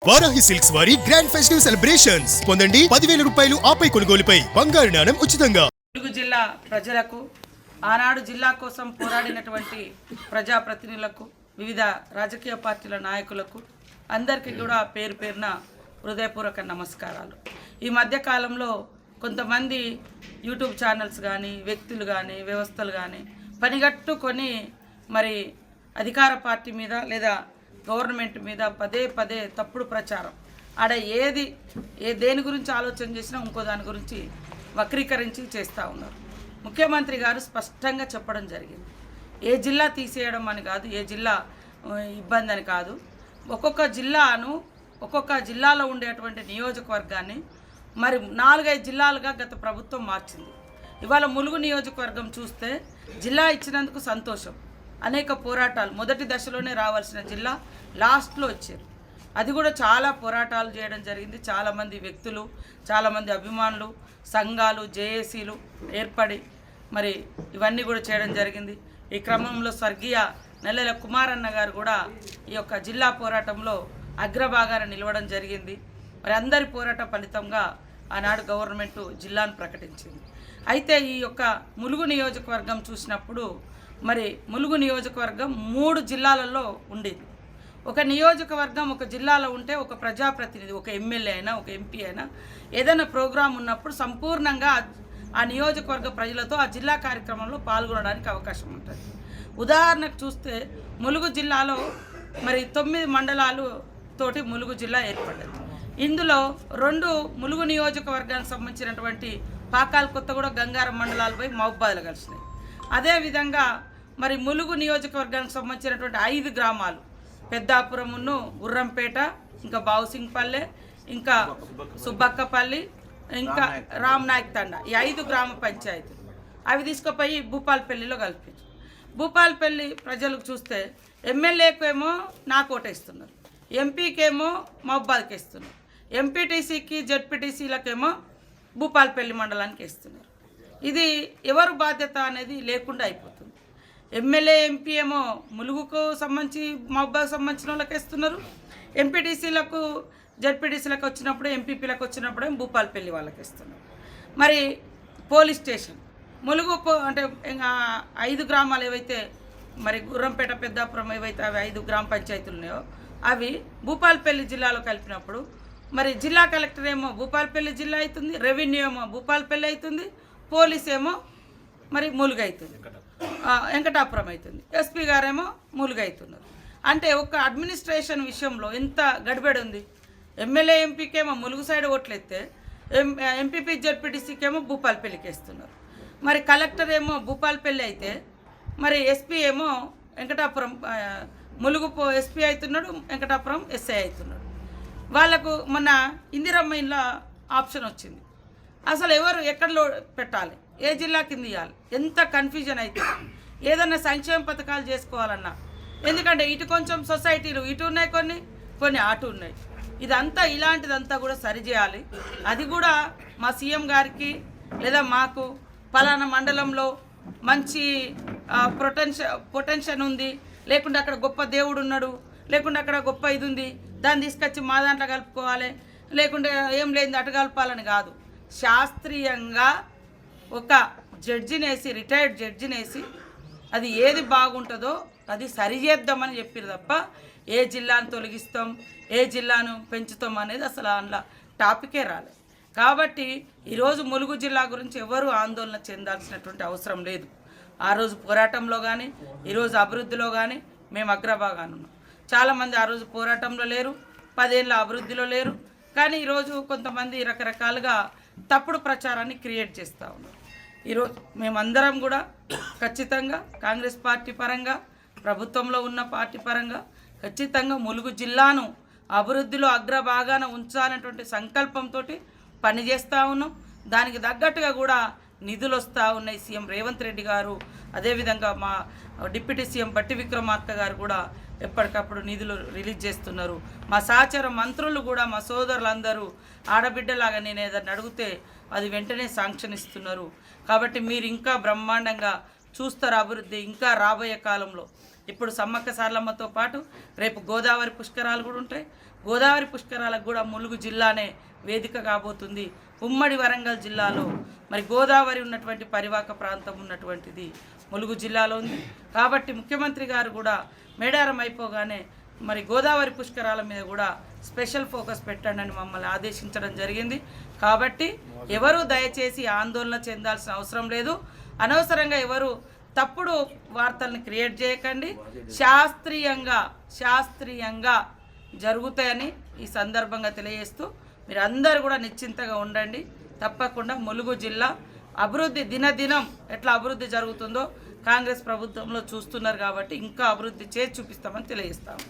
Varahi silks వారి grand festive celebrations పొందండి 10,000 రూపాయలు ఆపై కొనుగోలుపై బంగారు నాణెం ఉచితంగా. ములుగు జిల్లా ప్రజలకు ఆనాడు జిల్లా కోసం పోరాడినటువంటి ప్రజాప్రతినిధులకు వివిధ రాజకీయ పార్టీల నాయకులకు అందరికీ కూడా పేరు పేరున హృదయపూర్వక నమస్కారాలు. ఈ మధ్య కాలంలో కొంతమంది యూట్యూబ్ ఛానల్స్ కానీ వ్యక్తులు కానీ వ్యవస్థలు కానీ పనిగట్టుకొని మరి అధికార పార్టీ మీద లేదా గవర్నమెంట్ మీద పదే పదే తప్పుడు ప్రచారం ఆడ దేని గురించి ఆలోచన చేసినా ఇంకో దాని గురించి వక్రీకరించి చేస్తూ ఉన్నారు. ముఖ్యమంత్రి గారు స్పష్టంగా చెప్పడం జరిగింది. ఏ జిల్లా తీసేయడం అని కాదు, ఏ జిల్లా ఇబ్బంది అని కాదు. ఒక్కొక్క జిల్లాలో ఉండేటువంటి నియోజకవర్గాన్ని మరి 4-5 జిల్లాలుగా గత ప్రభుత్వం మార్చింది. ఇవాళ ములుగు నియోజకవర్గం చూస్తే జిల్లా ఇచ్చినందుకు సంతోషం. అనేక పోరాటాలు మొదటి దశలోనే రావాల్సిన జిల్లా లాస్ట్లో వచ్చారు. అది కూడా చాలా పోరాటాలు చేయడం జరిగింది. చాలామంది వ్యక్తులు, చాలామంది అభిమానులు, సంఘాలు, జేఏసీలు ఏర్పడి మరి ఇవన్నీ కూడా చేయడం జరిగింది. ఈ క్రమంలో స్వర్గీయ నెల్లెల కుమారన్న గారు కూడా ఈ యొక్క జిల్లా పోరాటంలో అగ్రభాగాన నిలవడం జరిగింది. మరి అందరి పోరాట ఫలితంగా ఆనాడు గవర్నమెంట్ జిల్లాను ప్రకటించింది. అయితే ఈ యొక్క ములుగు నియోజకవర్గం చూసినప్పుడు మరి ములుగు నియోజకవర్గం 3 జిల్లాలలో ఉండేది. ఒక నియోజకవర్గం ఒక జిల్లాలో ఉంటే ఒక ప్రజాప్రతినిధి, ఒక ఎమ్మెల్యే అయినా ఒక ఎంపీ అయినా ఏదైనా ప్రోగ్రాం ఉన్నప్పుడు సంపూర్ణంగా ఆ నియోజకవర్గ ప్రజలతో ఆ జిల్లా కార్యక్రమంలో పాల్గొనడానికి అవకాశం ఉంటుంది. ఉదాహరణకు చూస్తే ములుగు జిల్లాలో మరి 9 మండలాలు తోటి ములుగు జిల్లా ఏర్పడ్డది. ఇందులో 2 ములుగు నియోజకవర్గానికి సంబంధించినటువంటి పాకాల కొత్తగూడ, గంగారం మండలాలపై మహబూబాద్లో కలిసినాయి. అదేవిధంగా మరి ములుగు నియోజకవర్గానికి సంబంధించినటువంటి 5 గ్రామాలు పెద్దాపురమును, గుర్రంపేట, ఇంకా బావుసింగ్పల్లె, ఇంకా సుబ్బక్కపల్లి, ఇంకా రామ్నాయక్ తండ, ఈ 5 గ్రామ పంచాయతీలు అవి తీసుకుపోయి భూపాలపల్లిలో కలిపారు. భూపాలపల్లి ప్రజలకు చూస్తే ఎమ్మెల్యేకేమో నాకు ఓటేస్తున్నారు, ఎంపీకేమో మహబూబాద్కి ఇస్తున్నారు, ఎంపీటీసీకి జెడ్పీటీసీలకేమో భూపాలపల్లి మండలానికి ఇస్తున్నారు. ఇది ఎవరు బాధ్యత అనేది లేకుండా అయిపోతుంది. ఎమ్మెల్యే ఎంపీ ఏమో ములుగుకు సంబంధించి మహబూబాద్కి సంబంధించిన వాళ్ళకి ఇస్తున్నారు, ఎంపీటీసీలకు జెడ్పీటీసీలకు వచ్చినప్పుడు ఎంపీపీలకు వచ్చినప్పుడు భూపాలపల్లి వాళ్ళకి ఇస్తున్నారు. మరి పోలీస్ స్టేషన్ ములుగు అంటే 5 గ్రామాలు ఏవైతే మరి గుర్రంపేట, పెద్దాపురం ఏవైతే అవి 5 గ్రామ పంచాయతీలు ఉన్నాయో అవి భూపాలపల్లి జిల్లాలో కలిపినప్పుడు మరి జిల్లా కలెక్టర్ ఏమో భూపాలపల్లి జిల్లా అవుతుంది, రెవెన్యూ ఏమో భూపాలపల్లి అవుతుంది, పోలీస్ ఏమో మరి ములుగు అవుతుంది, వెంకటాపురం అవుతుంది, ఎస్పీ గారేమో ములుగు అవుతున్నారు. అంటే ఒక అడ్మినిస్ట్రేషన్ విషయంలో ఎంత గడిబడి ఉంది. ఎమ్మెల్యే ఎంపీకేమో ములుగు సైడ్ ఓట్లయితే ఎంపీపీ జెడ్పీటీసీకేమో భూపాలపల్లికి వేస్తున్నారు. మరి కలెక్టర్ ఏమో భూపాలపల్లి అయితే మరి ఎస్పీ ఏమో వెంకటాపురం, ములుగు ఎస్పీ అవుతున్నాడు, వెంకటాపురం ఎస్ఐ అవుతున్నాడు. వాళ్ళకు మొన్న ఇందిరమ్మ ఇండ్ల ఆప్షన్ వచ్చింది. అసలు ఎవరు ఎక్కడలో పెట్టాలి, ఏ జిల్లా కింద ఇవ్వాలి, ఎంత కన్ఫ్యూజన్ అవుతుంది. ఏదన్నా సంక్షేమ పథకాలు చేసుకోవాలన్నా, ఎందుకంటే ఇటు కొంచెం సొసైటీలు ఇటు ఉన్నాయి, కొన్ని అటు ఉన్నాయి. ఇదంతా ఇలాంటిదంతా కూడా సరిచేయాలి. అది కూడా మా సీఎం గారికి లేదా మాకు పలానా మండలంలో మంచి పొటెన్షన్ ఉంది, లేకుంటే అక్కడ గొప్ప దేవుడు ఉన్నాడు, లేకుంటే అక్కడ గొప్ప ఇది ఉంది, దాన్ని తీసుకొచ్చి మా దాంట్లో కలుపుకోవాలి, లేకుంటే ఏం లేదు అటు కలపాలని కాదు. శాస్త్రీయంగా ఒక జడ్జినేసి, రిటైర్డ్ జడ్జినేసి అది ఏది బాగుంటుందో అది సరిచేద్దామని చెప్పారు తప్ప ఏ జిల్లాను తొలగిస్తాం, ఏ జిల్లాను పెంచుతాం అనేది అసలు అందులో టాపికే రాలేదు. కాబట్టి ఈరోజు ములుగు జిల్లా గురించి ఎవరు ఆందోళన చెందాల్సినటువంటి అవసరం లేదు. ఆ రోజు పోరాటంలో కానీ ఈరోజు అభివృద్ధిలో కానీ మేము అగ్రభాగాన ఉన్నాం. చాలామంది ఆ రోజు పోరాటంలో లేరు, 10 ఏళ్ళ అభివృద్ధిలో లేరు. కానీ ఈరోజు కొంతమంది రకరకాలుగా తప్పుడు ప్రచారాన్ని క్రియేట్ చేస్తూ ఉన్నారు. ఈరోజు మేమందరం కూడా ఖచ్చితంగా కాంగ్రెస్ పార్టీ పరంగా, ప్రభుత్వంలో ఉన్న పార్టీ పరంగా ఖచ్చితంగా ములుగు జిల్లాను అభివృద్ధిలో అగ్రభాగాన ఉంచాలనేటువంటి సంకల్పంతో పనిచేస్తూ ఉన్నాం. దానికి తగ్గట్టుగా కూడా నిధులు వస్తూ ఉన్నాయి. సీఎం రేవంత్ రెడ్డి గారు, అదేవిధంగా మా డిప్యూటీ సీఎం బట్టి విక్రమార్క గారు కూడా ఎప్పటికప్పుడు నిధులు రిలీజ్ చేస్తున్నారు. మా సహచర మంత్రులు కూడా, మా సోదరులందరూ ఆడబిడ్డలాగా నేను ఏదైనా అడిగితే అది వెంటనే శాంక్షన్ ఇస్తున్నారు. కాబట్టి మీరు ఇంకా బ్రహ్మాండంగా చూస్తారు అభివృద్ధి. ఇంకా రాబోయే కాలంలో ఇప్పుడు సమ్మక్క సారలమ్మతో పాటు రేపు గోదావరి పుష్కరాలు కూడా ఉంటాయి. గోదావరి పుష్కరాలకు కూడా ములుగు జిల్లానే వేదిక కాబోతుంది. ఉమ్మడి వరంగల్ జిల్లాలో మరి గోదావరి ఉన్నటువంటి పరివాహక ప్రాంతం ఉన్నటువంటిది ములుగు జిల్లాలో ఉంది. కాబట్టి ముఖ్యమంత్రి గారు కూడా మేడారం అయిపోగానే మరి గోదావరి పుష్కరాల మీద కూడా స్పెషల్ ఫోకస్ పెట్టండి అని మమ్మల్ని ఆదేశించడం జరిగింది. కాబట్టి ఎవరు దయచేసి ఆందోళన చెందాల్సిన అవసరం లేదు. అనవసరంగా ఎవరు తప్పుడు వార్తల్ని క్రియేట్ చేయకండి. శాస్త్రీయంగా జరుగుతాయని ఈ సందర్భంగా తెలియజేస్తూ మీరు అందరూ కూడా నిశ్చింతగా ఉండండి. తప్పకుండా ములుగు జిల్లా అభివృద్ధి దినదినం ఎట్లా అభివృద్ధి జరుగుతుందో కాంగ్రెస్ ప్రభుత్వంలో చూస్తున్నారు. కాబట్టి ఇంకా అభివృద్ధి చేసి చూపిస్తామని తెలియజేస్తాము.